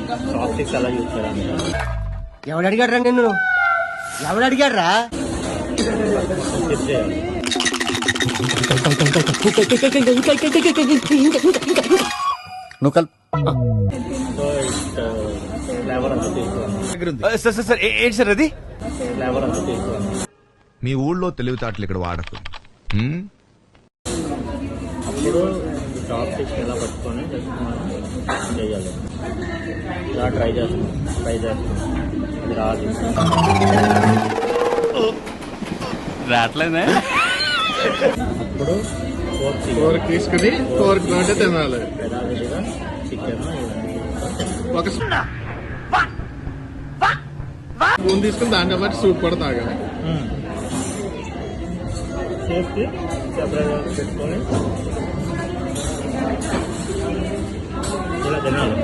Toxics అలా చూస్తారండి. ఎవడు అడిగాడు రా నిన్ను? ఎవడు అడిగాడు రా? స్కిప్ చేయాలి. నువ్వు కల్ సో ఫ్లేవర్ అంతా తీసుకోవాలి. సార్ ఏంటి సార్ అది? ఫ్లేవర్ అంతా తీసుకోవాలి. మీ ఊళ్ళో తెలివితేటలు ఇక్కడ వాడకు. అప్పుడు టాక్సిక్స్ ఎలా పట్టుకొని జస్ట్ మనం చేయాలి. ఇలా ట్రై చేస్తున్నాం ఇది రాదు. రావట్లేదే. అప్పుడు ఫోర్క్ తీసుకుని ఫోర్క్ తోటే తినాలి. యథావిధిగా చికెన్ ఒక స్పూన్ తీసుకుని దాంట్లో బట్టి సూప్ కూడా తాగాలి. చేసి సెపరేట్గా పెట్టుకొని ఇలా తినాలి.